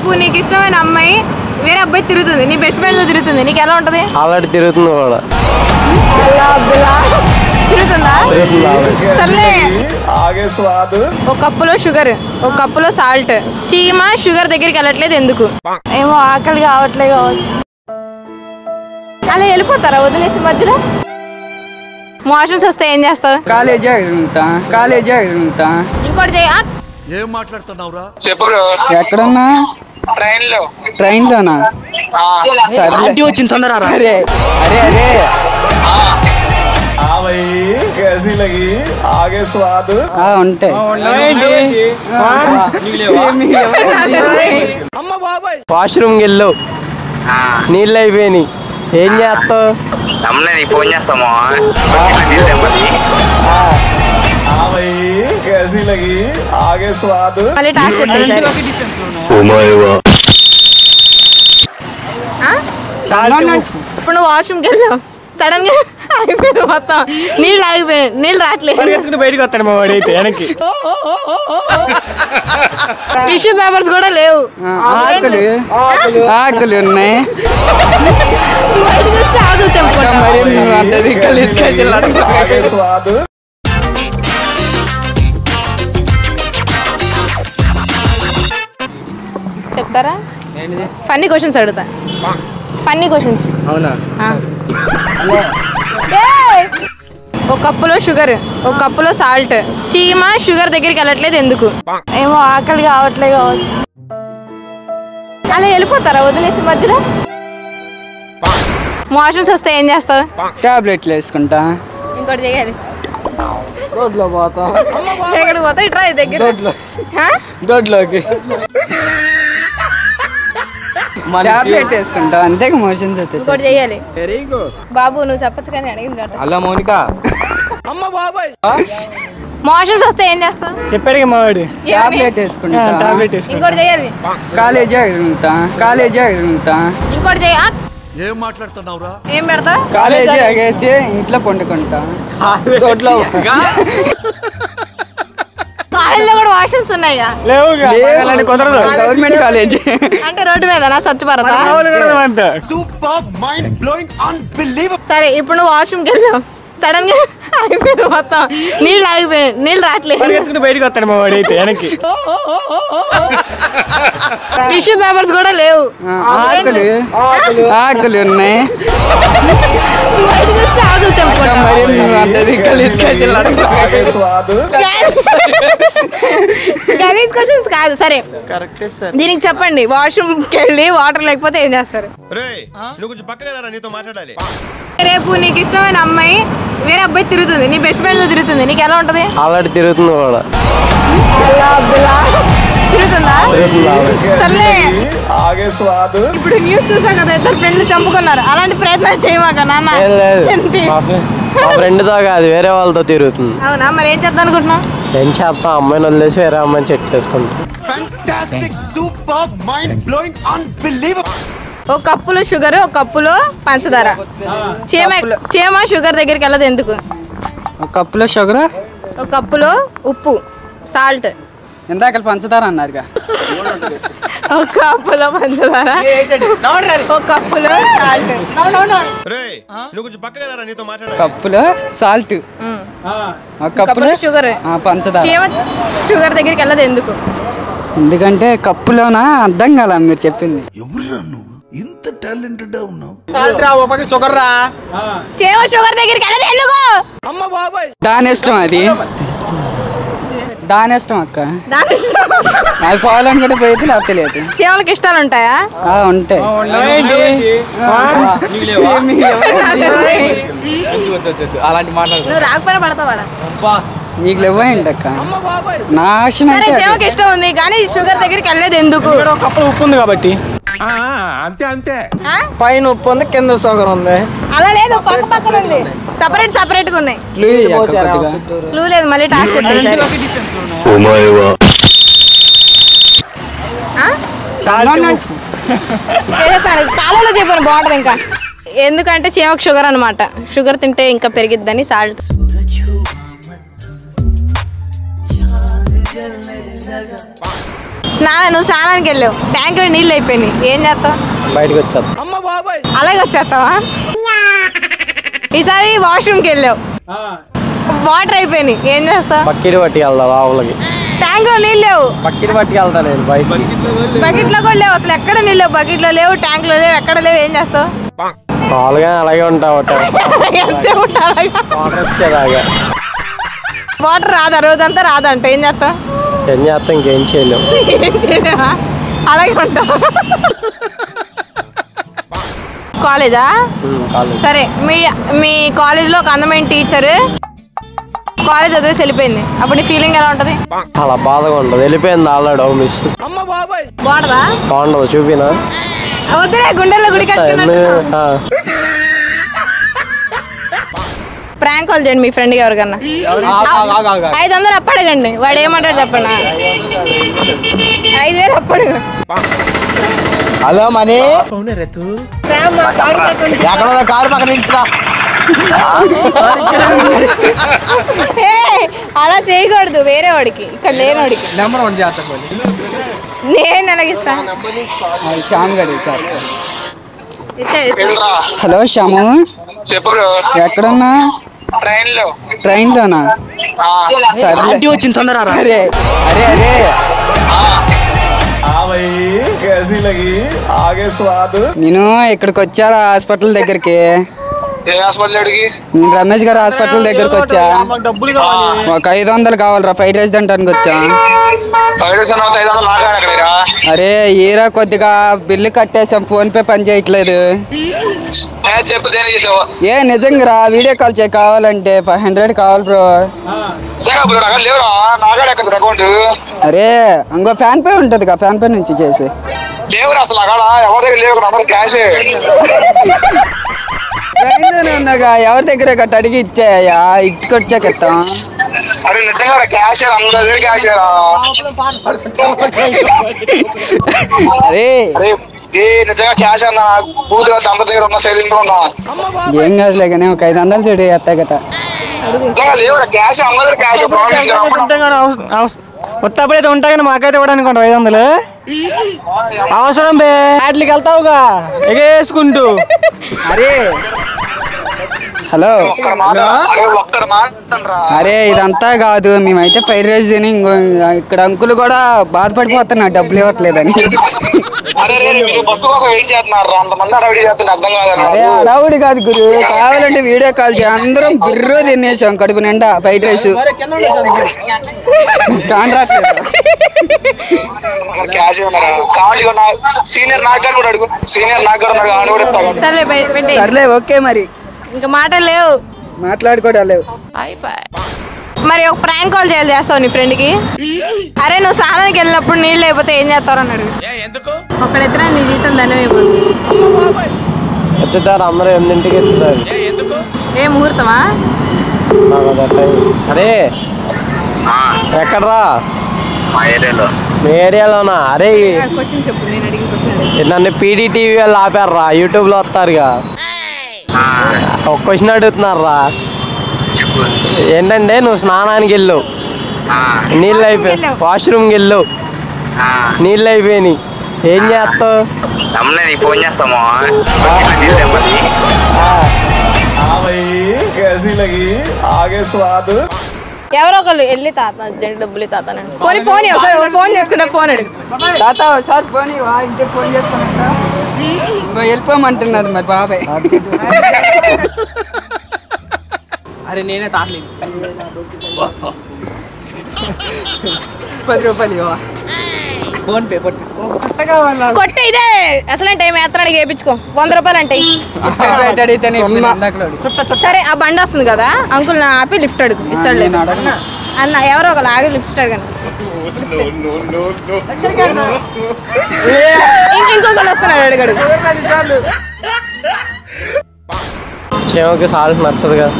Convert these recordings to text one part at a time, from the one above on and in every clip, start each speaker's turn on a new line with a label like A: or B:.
A: రేపు నీకు ఇష్టమైన అమ్మాయి వేరే అబ్బాయి తిరుగుతుంది, నీ బెస్ట్ ఫ్రెండ్ తో తిరుగుతుంది, నీకు ఎలా ఉంటది?
B: ఆల్రెడీ తిరుగుతుంది కూడా.
A: తిరుగుతుందా? సర్లే. ఒక కప్పులో షుగర్, ఒక కప్పులో సాల్ట్. చీమ షుగర్ దగ్గరికి వెళ్ళట్లేదు ఎందుకు? ఏమో ఆకలి కావట్లేదు కావచ్చు. అలా వెళ్ళిపోతారా వదిలేసి మధ్యలో? మోషన్స్ వస్తే ఏం చేస్తావు?
C: కాలేజీ
A: ఇంకోటి చేయ.
D: ఏం మాట్లాడుతున్నావురా?
C: ఎక్కడన్నా? ట్రైన్ లోనా?
B: వచ్చింది తొందరరా.
C: అరే అరే అరే ఉంటాయి.
B: వాష్రూమ్కి వెళ్ళు, నీళ్ళు అయిపోయినాయి, ఏం చేస్తావు?
E: ఫోన్ చేస్తాము.
A: మళ్ళీ టాస్క్ ఇప్పుడు నువ్వు వాష్రూమ్కి వెళ్ళావు, సడన్ గా అయిపోయింది మొత్తం, నీళ్ళు ఆగిపోయాయి, నీళ్ళు రావట్లేదు,
B: బయటకు వస్తాడు మా వాడు అయితే వెనక్కి.
A: టిష్యూ పేపర్స్ కూడా లేవు,
C: ఆకులు ఉన్నాయి.
A: చెప్తారా? ఫన్నీ క్వశ్చన్స్ అడుగుతా. Funny questions.
C: అవునా?
A: ఒక కప్పులో షుగర్, ఒక కప్పులో సాల్ట్. చీమ షుగర్ దగ్గరికి వెళ్ళట్లేదు ఎందుకు? ఏమో ఆకలి కావట్లేదు కావచ్చు. అలా వెళ్ళిపోతారా వదిలేసి మధ్యలో? మోషన్స్ వస్తే ఏం చేస్తావు?
C: టాబ్లెట్లు వేసుకుంటా.
A: ఇంకోటి చేయాలి.
C: రోడ్లో పోతా.
A: ఎక్కడికి పోతా? ఇట్రా దగ్గర.
C: దొడ్లోకి టాబ్లెట్ వేసుకుంటా, అంతే. మోషన్స్ అయితే
A: ఇంకోటి చేయాలి. బాబు నువ్వు చెప్పచ్చు కానీ అడిగింది.
C: అలా మౌనిక.
A: మోషన్స్ వస్తే ఏం చేస్తావు?
B: చెప్పాడు మా వాడు.
C: టాబ్లెట్ వేసుకుంటా.
A: ఇంకోటి చేయాలి.
C: కాలేజీ
A: ఇంకోటి చేయ.
D: ఏం మాట్లాడుతున్నావురా?
A: ఏం పెడతా?
C: కాలేజీ ఆగేసి ఇంట్లో పండుకుంటా. రోడ్లో
A: కాలేజీలో కూడా వాష్రూమ్స్ ఉన్నాయా?
C: గవర్నమెంట్ కాలేజీ
A: అంటే రోడ్డు మీద స్వచ్ఛ భారత్. సరే ఇప్పుడు నువ్వు వాష్రూమ్కి వెళ్ళావు, సడన్ గా అయిపోయింది మొత్తం, నీళ్ళు ఆగిపోయాయి, నీళ్ళు రావట్లేదు,
B: బయటకు వస్తాడు మా వాడు అయితే వెనక్కి.
A: టిష్యూ పేపర్స్ కూడా లేవు,
C: ఆకులు ఉన్నాయి.
A: గలీజ్ క్వశ్చన్స్ కాదు. సరే దీనికి చెప్పండి, వాష్రూమ్కి వెళ్ళి వాటర్ లేకపోతే ఏం చేస్తారు? రేపు నీకు ఇష్టమైన అమ్మాయి వేరే అబ్బాయి తిరుగుతుంది, నీ బెస్ట్ ఫ్రెండ్ తో తిరుగుతుంది, నీకు ఎలా ఉంటది?
B: ఆల్రెడీ తిరుగుతుంది కూడా.
A: తిరుగుతుందా? సర్లే. ఇప్పుడు న్యూస్ చూసా కదా, ఇద్దరు ఫ్రెండ్లు చంపుకున్నారు, అలాంటి ప్రయత్నాలు చేయమాక నాన్న.
B: మా ఫ్రెండ్ తో కాదు, వేరే వాళ్ళతో తిరుగుతుంది.
A: అవునా? మరి ఏం చేద్దాం అనుకుంటున్నావు?
B: ఏం చేస్తాం, అమ్మాయిని వదిలేసి వేరే అమ్మాయిని చెక్ చేసుకుంటాం.
A: ఒక కప్పులో షుగర్, ఒక కప్పులో పంచదార. చీమ షుగర్ దగ్గరికి వెళ్ళదు ఎందుకు?
C: ఒక కప్పులో షుగర్,
A: ఒక కప్పులో ఉప్పు, సాల్ట్.
C: ఇందాక పంచదార అన్నారుగా.
A: ఒక కప్పులో పంచదార, ఒక కప్పులో సాల్ట్.
C: కప్పులో సాల్ట్, ఒక కప్పులో
A: షుగర్,
C: పంచదార.
A: చీమ షుగర్ దగ్గరికి వెళ్ళదు ఎందుకు?
C: ఎందుకంటే కప్పులోనా అర్థం కాల మీరు చెప్పింది.
D: ఎవరురా నువ్వు ఇంత టాలెంటెడ్ ఉన్నావు?
C: షుగర్ రా.
A: చీమ షుగర్ దగ్గరికి వెళ్ళదు ఎందుకు?
C: దాని ఇష్టం, అది దాని ఇష్టం అక్క.
A: దాని ఇష్టం.
C: అది పోవాలనుకుంటే పోయేది, నాకు తెలియదు.
A: చీమలకి ఇష్టాలు ఉంటాయా?
C: ఉంటాయి.
B: అలాంటి మాట్లాడు.
A: నువ్వు రాకపోయినా పడతావాడా?
C: నీకు లేవండి అక్క. నా ఆశ
A: చీమకి ఇష్టం ఉంది కానీ షుగర్ దగ్గరికి వెళ్ళలేదు ఎందుకు?
B: కప్పులో ఉప్పు ఉంది కాబట్టి.
D: అంతే అంతే.
B: పైన ఉప్పు ఉంది, కింద షుగర్ ఉంది.
A: అలా లేదు, పక్క పక్కన ఉంది, సపరేట్ గా ఉన్నాయి. క్లూ లేదు, మళ్ళీ టాస్క్ కాలంలో చెప్పాను బాగుంటది. ఇంకా ఎందుకంటే చీమకు షుగర్ అనమాట, షుగర్ తింటే ఇంకా పెరిగిద్దని సాల్ట్. నువ్వు స్నానానికి వెళ్ళావు, ట్యాంక్ నీళ్ళు అయిపోయినాయి, ఏం చేస్తావు?
B: బయటకు వచ్చేస్తా.
A: అలాగే వచ్చేస్తావా? ఈసారి వాష్రూమ్కి వెళ్ళావు, వాటర్ అయిపోయినాయి, ఏం చేస్తావు?
B: బకెట్ పట్టుకు వెళ్దా ఆవులకి.
A: ట్యాంక్ లో నీళ్ళు లేవు,
B: బకెట్ పట్టుకు వెళ్తా నేను బయట.
A: బకెట్ లో కూడా లేవు, అసలు ఎక్కడ నీళ్ళు లేవు, బకెట్ లో లేవు, ట్యాంక్ లో లేవు, ఎక్కడ లేవు, ఏం చేస్తావు?
B: మామూలుగా అలాగే ఉంటావు. వాటర్ వచ్చేదాగా.
A: వాటర్ రాదా, రోజంతా రాదంట, ఏం చేస్తావు?
B: ఏం చేస్తాం, ఇంకేం చేయలేము.
A: ఏం చేయలేవా? అలాగే ఉంటావు. కాలేజా? సరే, మీ కాలేజ్ లో ఒక అందమైన టీచర్ కాలేజ్ చదివేసి వెళ్ళిపోయింది, అప్పుడు నీ ఫీలింగ్ ఎలా ఉంటది?
B: అలా బాధగా ఉండదు, వెళ్ళిపోయింది ఆల్రెడీ మిస్.
A: బాగుంటదా?
B: బాగుండదు, చూపినా?
A: వద్దులే, గుండెల్లో గుడి కట్టుకున్నట్టు. ప్రాంక్ కాల్ చేయండి మీ ఫ్రెండ్కి ఎవరికన్నా. 500 అప్పడగండి, వాడు ఏమంటాడు చెప్పండి. 5000 అప్పడు.
B: హలో మనీ,
A: కారు పక్కన అలా చేయకూడదు, వేరే వాడికి, ఇక్కడ లేని వాడికి.
B: నెంబర్ 1 చేస్తా.
A: నేను ఎలాగిస్తా?
C: శ్యామ్ గడి. హలో శ్యాము, ఎక్కడున్నా? ట్రైన్ లోనా? సరే వచ్చింది తొందర. అరే అరే అరే నేను ఇక్కడికి వచ్చారా హాస్పిటల్ దగ్గరికి. నేను రమేష్ గారు హాస్పిటల్ దగ్గరకు వచ్చా. ఒక 500 కావాలరా, ఫ్రైడ్ రైస్ తింటానికి వచ్చా. అరే ఏరా, కొద్దిగా బిల్లు కట్టేసాం, ఫోన్ పే పని చేయట్లేదు. ఏ నిజంగా వీడియో కాల్ చేయ కావాలంటే 500 కావాలి బ్రో. అరే ఇంకో ఫ్యాన్ పే ఉంటది కదా, ఫ్యాన్ పే నుంచి చేసి. ఉన్నాగా ఎవరి దగ్గర గట్ట అడిగి ఇచ్చాయా, ఇట్టుకొచ్చాక ఇస్తాం. అరే ఏం కాదులే కానీ ఒక 500 చెడు ఎత్తా గట.
B: కొత్తప్పుడైతే ఉంటాయి కానీ మాకైతే ఇవ్వడానికి 500 అవసరం బే. వాటికి వెళ్తావుగా ఎగేసుకుంటూ.
C: అరే హలో, అరే ఇదంతా కాదు, మేమైతే ఫ్రైడ్ రైస్ తిని ఇక్కడ అంకులు కూడా బాధపడిపోతున్నా డబ్బులు ఇవ్వట్లేదని. అరే అడవుడి కాదు గురు, కావాలంటే వీడియో కాల్ చేయ, అందరం బిర్రో తినేసాం కడుపు నిండా ఫ్రైడ్ రైస్. సర్లే ఓకే, మరి
A: ఇంకా మాటలు లేవు,
C: మాట్లాడుకోవడం లేవు.
A: మరి ఒక ప్రాంక్ కాల్ చేస్తావు నీ ఫ్రెండ్ కి. అరే నువ్వు స్నానానికి వెళ్ళినప్పుడు నీళ్ళు లేకపోతే ఏం చేస్తావు అన్నాడు. ఒక్కడెత్తినా నీ జీతం ధనం అయిపోతుంది.
B: ఎత్తుతారు అందరూ 8ంటికి ఎత్తుతారు.
A: ఏ ముహూర్తమా?
B: అరే ఎక్కడరా? మీ ఏరియాలోనా? అరే
A: క్వశ్చన్ చెప్పు, నేను అడిగిన క్వశ్చన్.
B: నన్ను PDTV వాళ్ళు ఆపారా, యూట్యూబ్ లో వస్తారుగా. ఒక క్వశ్చన్ అడుగుతున్నారా, ఏంటంటే నువ్వు స్నానానికి వెళ్ళావు, నీళ్ళు అయిపోయి, వాష్రూమ్కి వెళ్ళావు, నీళ్ళు అయిపోయినాయి, ఏం చేస్తావు?
E: ఫోన్ చేస్తాము.
A: ఎవరో ఒకళ్ళు వెళ్ళి తాత డబ్బులు తాత పోనీ ఫోన్ ఫోన్ చేసుకున్నా, ఫోన్ అడుగు.
C: తాత ఒకసారి ఫోన్ ఇవ్వా, ఇంటికి ఫోన్ చేసుకున్నా. ఇంకో వెళ్ళిపోమంటున్నారు మరి బాబాయ్. అరే నేనే తాగలేదు. 10 రూపాయలు ఇవ్వా, ఫోన్ పే
A: కొట్టు. ఇదే అసలే టైం ఎత్తడానికి వేయించుకో, 100 రూపాయలు అంటే. సరే ఆ బండి వస్తుంది కదా, అంకుల్ నా ఆపి లిఫ్ట్ అడుగు, ఇస్తాడు అన్న. ఎవరో ఒకళ్ళు ఆగి లిఫ్ట్ అడగండి. ఇంకొకళ్ళు వస్తున్నాడు, అడుగు.
B: చేమకి సాల్ట్ నచ్చదు కదా,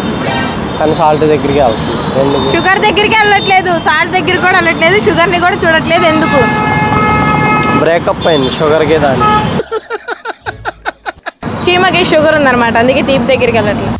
B: కానీ సాల్ట్ దగ్గరికి వెళ్తుంది.
A: షుగర్ దగ్గరికి వెళ్ళట్లేదు, సాల్ట్ దగ్గర కూడా వెళ్ళట్లేదు, షుగర్ ని కూడా చూడట్లేదు, ఎందుకు?
B: బ్రేకప్ అయింది షుగర్కి. దాన్ని
A: చీమకి షుగర్ ఉందన్నమాట, అందుకే తీపి దగ్గరికి వెళ్ళట్లేదు.